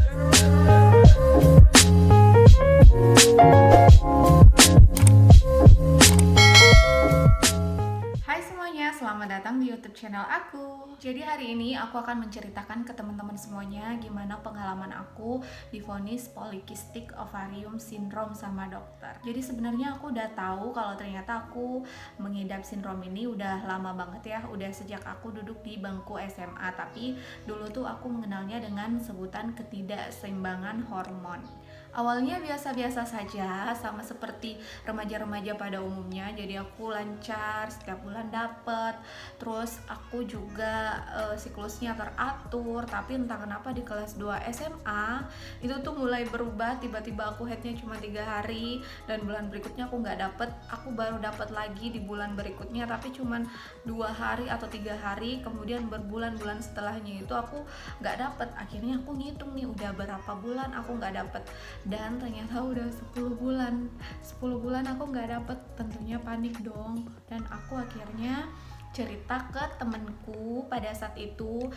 Hai semuanya, selamat datang di YouTube channel aku. Jadi hari ini aku akan menceritakan ke teman-teman semuanya gimana pengalaman aku divonis polikistik ovarium syndrome sama dokter. Jadi sebenarnya aku udah tahu kalau ternyata aku mengidap sindrom ini udah lama banget ya, udah sejak aku duduk di bangku SMA. Tapi dulu tuh aku mengenalnya dengan sebutan ketidakseimbangan hormon. Awalnya biasa-biasa saja, sama seperti remaja-remaja pada umumnya. Jadi aku lancar, setiap bulan dapet. Terus aku juga siklusnya teratur. Tapi entah kenapa di kelas 2 SMA itu tuh mulai berubah. Tiba-tiba aku haidnya cuma 3 hari, dan bulan berikutnya aku nggak dapet. Aku baru dapet lagi di bulan berikutnya, tapi cuma 2 hari atau 3 hari. Kemudian berbulan-bulan setelahnya itu aku nggak dapet. Akhirnya aku ngitung nih udah berapa bulan aku nggak dapet, dan ternyata udah 10 bulan aku nggak dapet. Tentunya panik dong, dan aku akhirnya cerita ke temenku pada saat itu,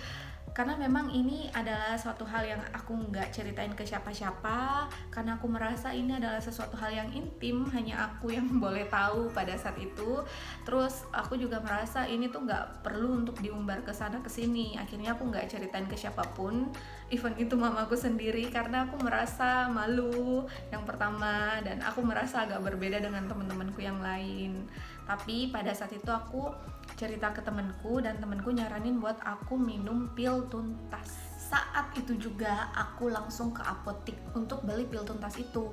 karena memang ini adalah suatu hal yang aku nggak ceritain ke siapa-siapa, karena aku merasa ini adalah sesuatu hal yang intim, hanya aku yang boleh tahu pada saat itu. Terus aku juga merasa ini tuh nggak perlu untuk diumbar ke sana ke sini. Akhirnya aku nggak ceritain ke siapapun, even itu mamaku sendiri, karena aku merasa malu yang pertama, dan aku merasa agak berbeda dengan teman-temanku yang lain. Tapi pada saat itu aku cerita ke temenku, dan temenku nyaranin buat aku minum pil tuntas. Saat itu juga aku langsung ke apotik untuk beli pil tuntas itu,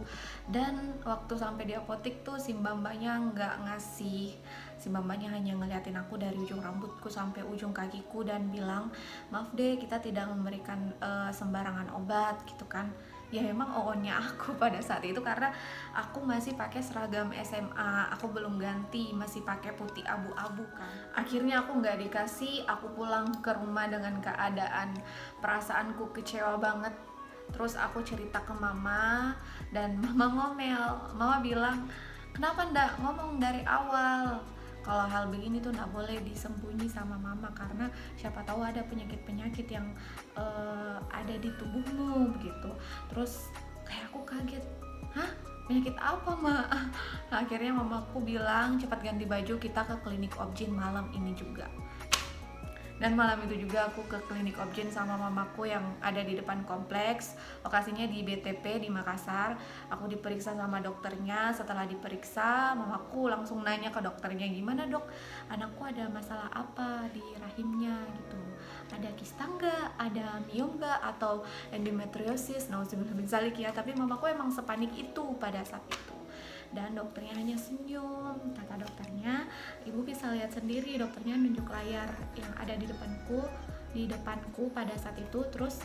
dan waktu sampai di apotik tuh si mbak-mbaknya nggak ngasih. Si mbak-mbaknya hanya ngeliatin aku dari ujung rambutku sampai ujung kakiku dan bilang, maaf deh, kita tidak memberikan sembarangan obat gitu kan. Ya memang oonnya aku pada saat itu, karena aku masih pakai seragam SMA, aku belum ganti, masih pakai putih abu-abu kan. Akhirnya aku nggak dikasih, aku pulang ke rumah dengan keadaan perasaanku kecewa banget. Terus aku cerita ke mama, dan mama ngomel. Mama bilang, kenapa ndak ngomong dari awal? Kalau hal begini tuh nggak boleh disembunyi sama mama, karena siapa tahu ada penyakit-penyakit yang ada di tubuhmu begitu. Terus kayak aku kaget, hah? Penyakit apa, Ma? Nah, akhirnya mamaku bilang, cepat ganti baju, kita ke klinik Objin malam ini juga. Dan malam itu juga aku ke klinik Objin sama mamaku yang ada di depan kompleks. Lokasinya di BTP di Makassar. Aku diperiksa sama dokternya. Setelah diperiksa, mamaku langsung nanya ke dokternya, gimana dok, anakku ada masalah apa di rahimnya gitu, ada kista nggak, ada miom nggak, atau endometriosis. Nauzubillah min dzalik ya. Tapi mamaku emang sepanik itu pada saat itu. Dan dokternya hanya senyum. Kata dokternya, ibu bisa lihat sendiri. Dokternya nunjuk layar yang ada di depanku pada saat itu. Terus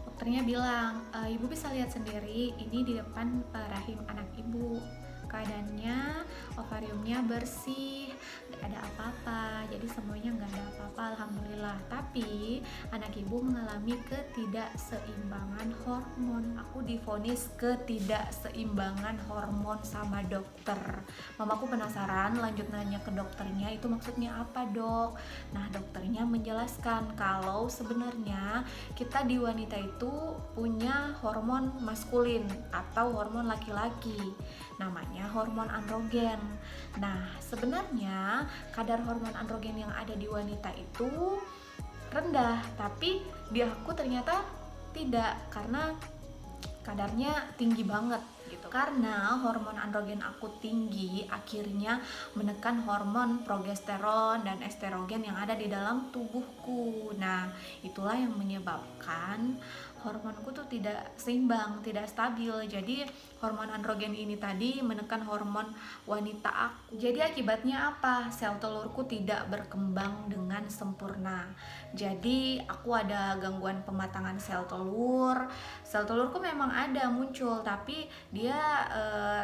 dokternya bilang, ibu bisa lihat sendiri, ini di depan rahim anak ibu, keadaannya ovariumnya bersih, gak ada apa-apa, jadi semuanya gak ada apa-apa, alhamdulillah. Tapi anak ibu mengalami ketidakseimbangan hormon. Aku divonis ketidakseimbangan hormon sama dokter. Mamaku penasaran, lanjut nanya ke dokternya, itu maksudnya apa dok? Nah, dokternya menjelaskan kalau sebenarnya kita di wanita itu punya hormon maskulin atau hormon laki-laki, namanya hormon androgen. Nah, sebenarnya kadar hormon androgen yang ada di wanita itu rendah, tapi di aku ternyata tidak, karena kadarnya tinggi banget gitu. Karena hormon androgen aku tinggi, akhirnya menekan hormon progesteron dan estrogen yang ada di dalam tubuhku. Nah, itulah yang menyebabkan hormonku tuh tidak seimbang, tidak stabil. Jadi hormon androgen ini tadi menekan hormon wanita aku. Jadi akibatnya apa? Sel telurku tidak berkembang dengan sempurna. Jadi aku ada gangguan pematangan sel telur. Sel telurku memang ada muncul, tapi dia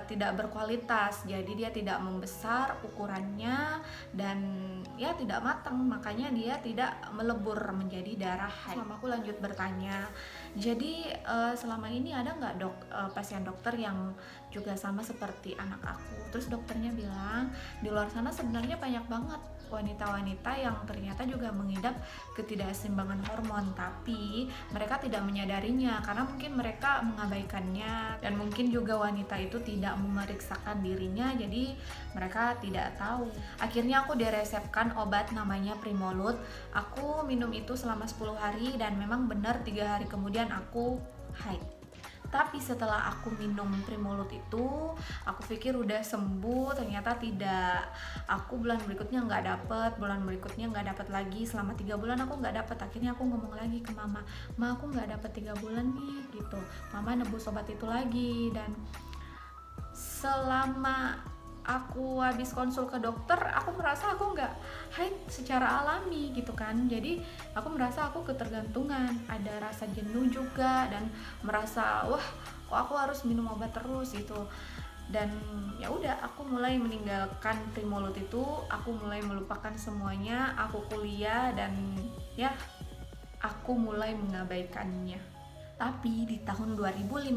tidak berkualitas. Jadi dia tidak membesar ukurannya, dan ya tidak matang, makanya dia tidak melebur menjadi darah haid. Mamaku lanjut bertanya, jadi selama ini ada nggak dok pasien dokter yang juga sama seperti anak aku? Terus dokternya bilang, di luar sana sebenarnya banyak banget wanita-wanita yang ternyata juga mengidap ketidakseimbangan hormon, tapi mereka tidak menyadarinya karena mungkin mereka mengabaikannya, dan mungkin juga wanita itu tidak memeriksakan dirinya, jadi mereka tidak tahu. Akhirnya aku diresepkan obat namanya Primolut. Aku minum itu selama 10 hari dan memang benar 3 hari kemudian aku haid. Tapi setelah aku minum Primolut itu, aku pikir udah sembuh, ternyata tidak. Aku bulan berikutnya nggak dapet, bulan berikutnya nggak dapet lagi, selama 3 bulan aku nggak dapet. Akhirnya aku ngomong lagi ke mama, ma aku nggak dapet 3 bulan nih gitu. Mama nebus obat itu lagi, dan selama aku habis konsul ke dokter, aku merasa aku nggak haid secara alami gitu kan. Jadi aku merasa aku ketergantungan, ada rasa jenuh juga, dan merasa wah kok aku harus minum obat terus gitu. Dan ya udah, aku mulai meninggalkan Primolut itu, aku mulai melupakan semuanya, aku kuliah, dan ya aku mulai mengabaikannya. Tapi di tahun 2015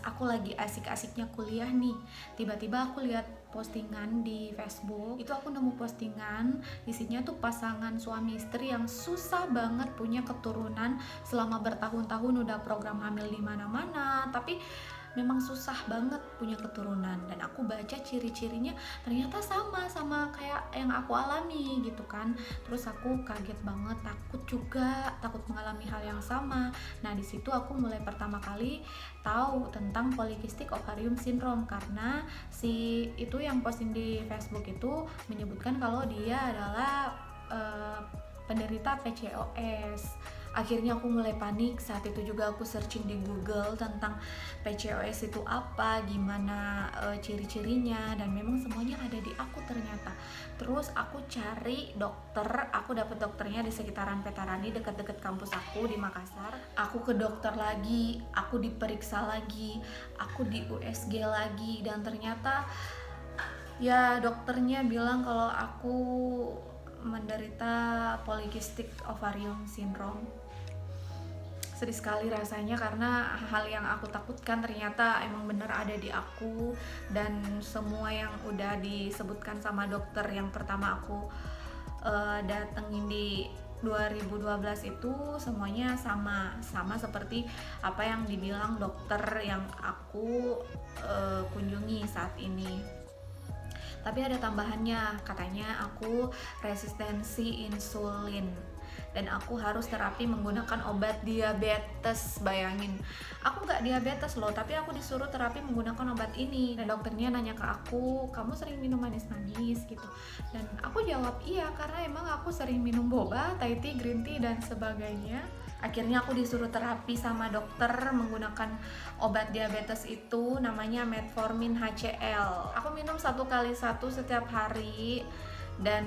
aku lagi asik-asiknya kuliah nih. Tiba-tiba aku lihat postingan di Facebook. Itu aku nemu postingan, isinya tuh pasangan suami istri yang susah banget punya keturunan selama bertahun-tahun, udah program hamil di mana-mana, tapi memang susah banget punya keturunan. Dan aku baca ciri-cirinya ternyata sama kayak yang aku alami gitu kan. Terus aku kaget banget, takut juga, takut mengalami hal yang sama. Nah di situ aku mulai pertama kali tahu tentang polycystic ovarium syndrome, karena si itu yang posting di Facebook itu menyebutkan kalau dia adalah penderita PCOS. Akhirnya aku mulai panik. Saat itu juga aku searching di Google tentang PCOS itu apa, gimana ciri-cirinya, dan memang semuanya ada di aku ternyata. Terus aku cari dokter, aku dapet dokternya di sekitaran Petarani, dekat-dekat kampus aku di Makassar. Aku ke dokter lagi, aku diperiksa lagi, aku di USG lagi, dan ternyata ya dokternya bilang kalau aku menderita polycystic ovarium syndrome. Sedih sekali rasanya, karena hal yang aku takutkan ternyata emang bener ada di aku, dan semua yang udah disebutkan sama dokter yang pertama aku datengin di 2012 itu semuanya sama seperti apa yang dibilang dokter yang aku kunjungi saat ini. Tapi ada tambahannya, katanya aku resistensi insulin dan aku harus terapi menggunakan obat diabetes. Bayangin, aku nggak diabetes loh, tapi aku disuruh terapi menggunakan obat ini. Dan dokternya nanya ke aku, kamu sering minum manis-manis gitu? Dan aku jawab iya, karena emang aku sering minum boba, Thai tea, green tea, dan sebagainya. Akhirnya aku disuruh terapi sama dokter menggunakan obat diabetes itu, namanya Metformin HCl. Aku minum 1x1 setiap hari, dan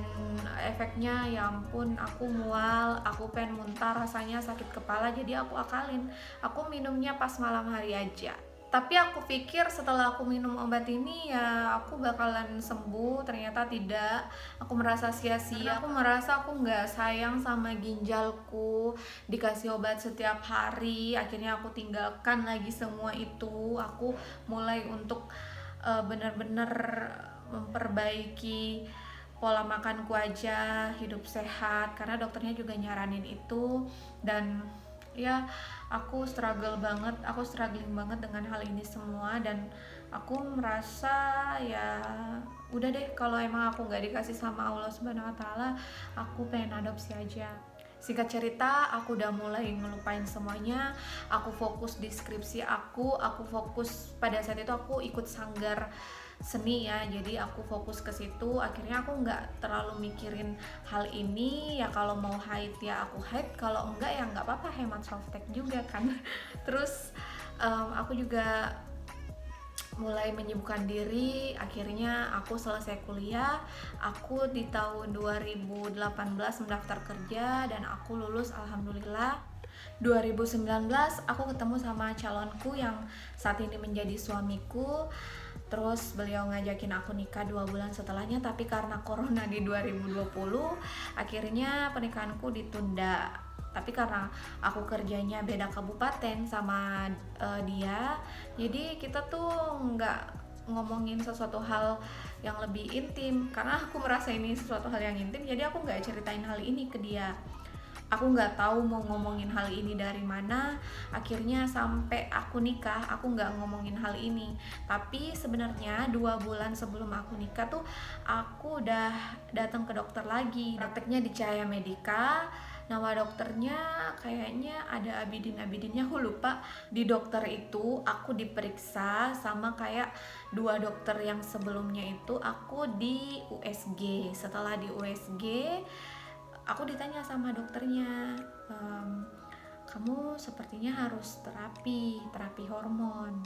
efeknya ya ampun, aku mual, aku pengen muntah, rasanya sakit kepala, jadi aku akalin, aku minumnya pas malam hari aja. Tapi aku pikir setelah aku minum obat ini ya aku bakalan sembuh, ternyata tidak. Aku merasa sia-sia, aku merasa aku nggak sayang sama ginjalku, dikasih obat setiap hari. Akhirnya aku tinggalkan lagi semua itu, aku mulai untuk benar-benar memperbaiki pola makanku aja, hidup sehat, karena dokternya juga nyaranin itu. Dan ya aku struggling banget dengan hal ini semua, dan aku merasa ya udah deh, kalau emang aku nggak dikasih sama Allah Subhanahu Wa Taala, aku pengen adopsi aja. Singkat cerita, aku udah mulai ngelupain semuanya. Aku fokus di skripsi aku fokus, pada saat itu aku ikut sanggar seni ya, jadi aku fokus ke situ. Akhirnya aku nggak terlalu mikirin hal ini, ya kalau mau haid ya aku haid, kalau enggak ya nggak apa-apa, hemat softtek juga kan. Terus aku juga mulai menyibukkan diri. Akhirnya aku selesai kuliah, aku di tahun 2018 mendaftar kerja, dan aku lulus alhamdulillah. 2019 aku ketemu sama calonku yang saat ini menjadi suamiku. Terus beliau ngajakin aku nikah 2 bulan setelahnya, tapi karena corona di 2020 akhirnya pernikahanku ditunda. Tapi karena aku kerjanya beda kabupaten sama dia, jadi kita tuh nggak ngomongin sesuatu hal yang lebih intim, karena aku merasa ini sesuatu hal yang intim, jadi aku nggak ceritain hal ini ke dia. Aku nggak tahu mau ngomongin hal ini dari mana. Akhirnya sampai aku nikah, aku nggak ngomongin hal ini. Tapi sebenarnya 2 bulan sebelum aku nikah tuh aku udah datang ke dokter lagi. Prakteknya di Cahaya Medika. Nama dokternya kayaknya ada Abidin-Abidinnya, aku lupa. Di dokter itu aku diperiksa sama kayak 2 dokter yang sebelumnya itu. Aku di USG. Setelah di USG, aku ditanya sama dokternya, kamu sepertinya harus terapi hormon.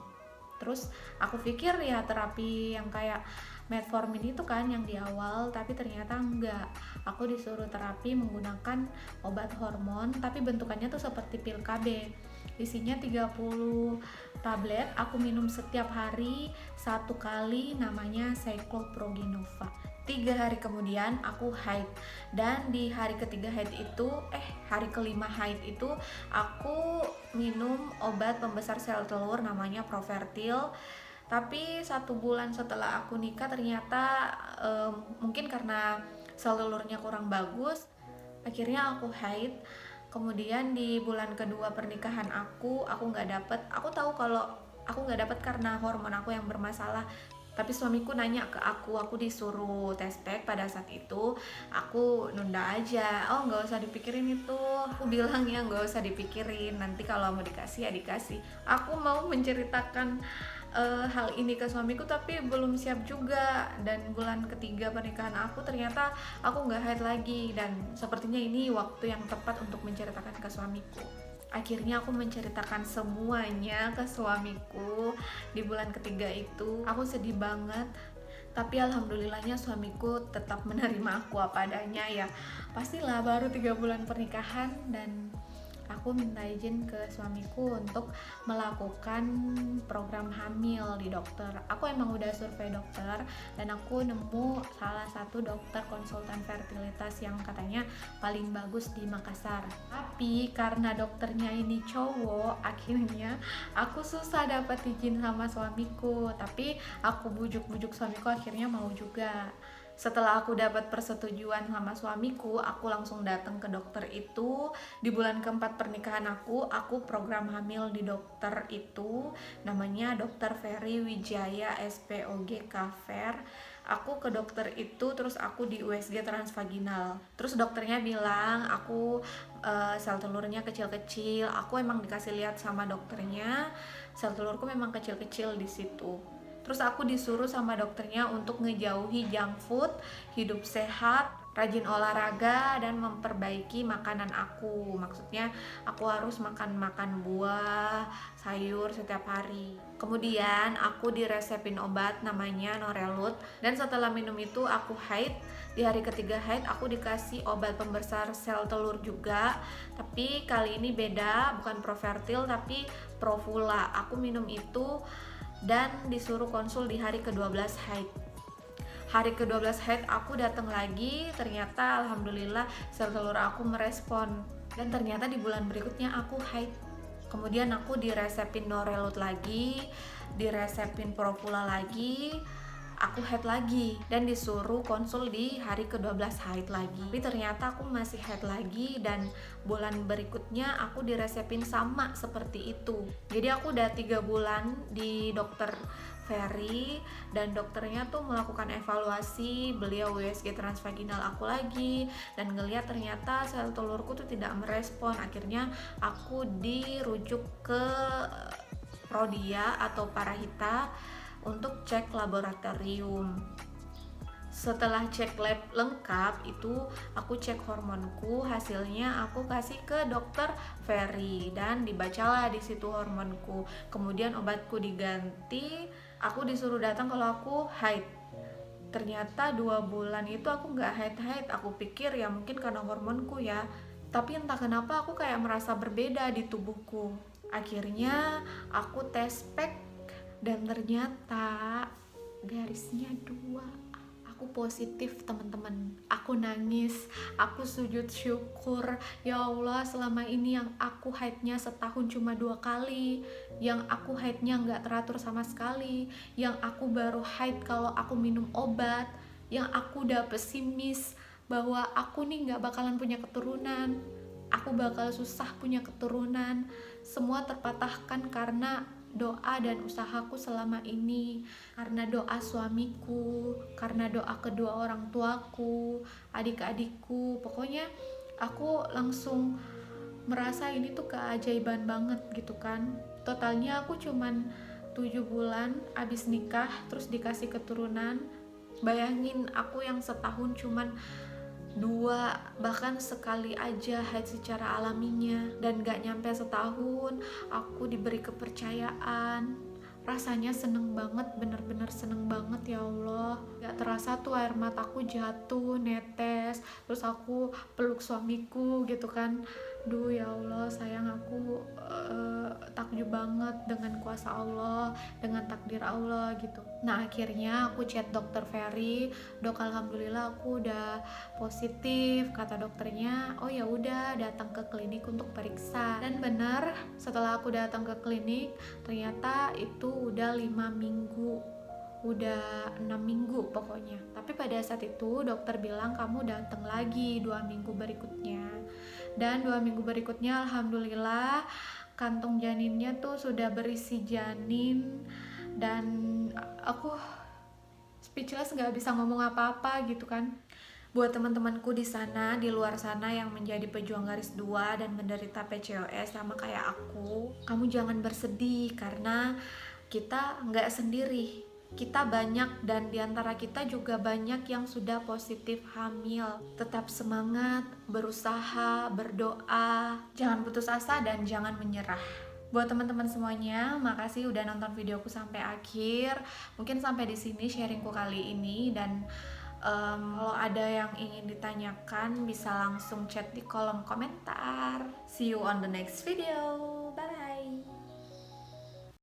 Terus aku pikir ya terapi yang kayak metformin itu kan yang di awal, tapi ternyata enggak. Aku disuruh terapi menggunakan obat hormon, tapi bentukannya tuh seperti pil KB. Isinya 30 tablet, aku minum setiap hari 1 kali, namanya Cycloproginova. 3 hari kemudian aku haid, dan di hari ketiga haid itu hari kelima haid itu aku minum obat pembesar sel telur namanya Profertil. Tapi 1 bulan setelah aku nikah ternyata mungkin karena sel telurnya kurang bagus, akhirnya aku haid. Kemudian di bulan kedua pernikahan aku nggak dapet. Aku tahu kalau aku nggak dapet karena hormon aku yang bermasalah. Tapi suamiku nanya ke aku disuruh tes pack. Pada saat itu aku nunda aja, nggak usah dipikirin itu. Aku bilang ya nggak usah dipikirin, nanti kalau mau dikasih ya dikasih. Aku mau menceritakan hal ini ke suamiku tapi belum siap juga. Dan bulan ketiga pernikahan aku ternyata aku nggak haid lagi, dan sepertinya ini waktu yang tepat untuk menceritakan ke suamiku. Akhirnya aku menceritakan semuanya ke suamiku di bulan ketiga itu. Aku sedih banget, tapi alhamdulillahnya suamiku tetap menerima aku apa adanya ya. Pastilah baru 3 bulan pernikahan, dan aku minta izin ke suamiku untuk melakukan program hamil di dokter. Aku emang udah survei dokter, dan aku nemu salah satu dokter konsultan fertilitas yang katanya paling bagus di Makassar. Tapi karena dokternya ini cowok, akhirnya aku susah dapat izin sama suamiku. Tapi aku bujuk-bujuk suamiku, akhirnya mau juga. Setelah aku dapat persetujuan sama suamiku, aku langsung datang ke dokter itu. Di bulan keempat pernikahan aku program hamil di dokter itu, namanya Dokter Ferry Wijaya SPOG Kafer. Aku ke dokter itu, terus aku di USG transvaginal. Terus dokternya bilang aku sel telurnya kecil-kecil. Aku emang dikasih lihat sama dokternya, sel telurku memang kecil-kecil di situ. Terus aku disuruh sama dokternya untuk ngejauhi junk food, hidup sehat, rajin olahraga, dan memperbaiki makanan aku. Maksudnya aku harus makan buah, sayur setiap hari. Kemudian aku diresepin obat namanya Norelut, dan setelah minum itu aku haid. Di hari ketiga haid aku dikasih obat pembesar sel telur juga, tapi kali ini beda, bukan Profertil tapi Profula. Aku minum itu dan disuruh konsul di hari ke-12 haid. Hari ke-12 haid aku datang lagi, ternyata alhamdulillah sel telur aku merespon, dan ternyata di bulan berikutnya aku haid. Kemudian aku diresepin Norelut lagi, diresepin Profula lagi, aku haid lagi, dan disuruh konsul di hari ke-12 haid lagi. Tapi ternyata aku masih haid lagi, dan bulan berikutnya aku diresepin sama seperti itu. Jadi aku udah 3 bulan di dokter Ferry, dan dokternya tuh melakukan evaluasi, beliau USG transvaginal aku lagi, dan ngeliat ternyata sel telurku tuh tidak merespon. Akhirnya aku dirujuk ke Prodia atau Parahita untuk cek laboratorium. Setelah cek lab lengkap itu aku cek hormonku, hasilnya aku kasih ke dokter Ferry dan dibacalah di situ hormonku. Kemudian obatku diganti, aku disuruh datang kalau aku haid. Ternyata 2 bulan itu aku nggak haid. Aku pikir ya mungkin karena hormonku ya, tapi entah kenapa aku kayak merasa berbeda di tubuhku. Akhirnya aku tes pack, dan ternyata garisnya 2. Aku Aku positif teman-teman, aku nangis, aku sujud syukur. Ya Allah, selama ini yang aku haidnya setahun cuma 2 kali, yang aku haidnya nggak teratur sama sekali, yang aku baru haid kalau aku minum obat, yang aku udah pesimis bahwa aku nih nggak bakalan punya keturunan, aku bakal susah punya keturunan. Semua terpatahkan karena doa dan usahaku selama ini, karena doa suamiku, karena doa kedua orang tuaku, adik-adikku. Pokoknya aku langsung merasa ini tuh keajaiban banget gitu kan. Totalnya aku cuman 7 bulan abis nikah terus dikasih keturunan. Bayangin aku yang setahun cuman 2, bahkan sekali aja haid secara alaminya, dan gak nyampe setahun aku diberi kepercayaan. Rasanya seneng banget, bener-bener seneng banget. Ya Allah, gak terasa tuh air mataku jatuh netes, terus aku peluk suamiku gitu kan. Duh ya Allah, sayang, aku takjub banget dengan kuasa Allah, dengan takdir Allah gitu. Nah akhirnya aku chat dokter Ferry, dok alhamdulillah aku udah positif, kata dokternya. Oh ya udah, datang ke klinik untuk periksa. Dan benar, setelah aku datang ke klinik ternyata itu udah 5 minggu, udah 6 minggu pokoknya. Tapi pada saat itu dokter bilang kamu datang lagi 2 minggu berikutnya. Dan 2 minggu berikutnya alhamdulillah kantong janinnya tuh sudah berisi janin, dan aku speechless, nggak bisa ngomong apa-apa gitu kan. Buat teman-temanku di sana, di luar sana yang menjadi pejuang garis 2 dan menderita PCOS sama kayak aku, kamu jangan bersedih karena kita nggak sendiri. Kita banyak, dan diantara kita juga banyak yang sudah positif hamil. Tetap semangat, berusaha, berdoa, jangan putus asa dan jangan menyerah. Buat teman-teman semuanya, makasih udah nonton videoku sampai akhir. Mungkin sampai di sini sharingku kali ini, dan kalau ada yang ingin ditanyakan bisa langsung chat di kolom komentar. See you on the next video.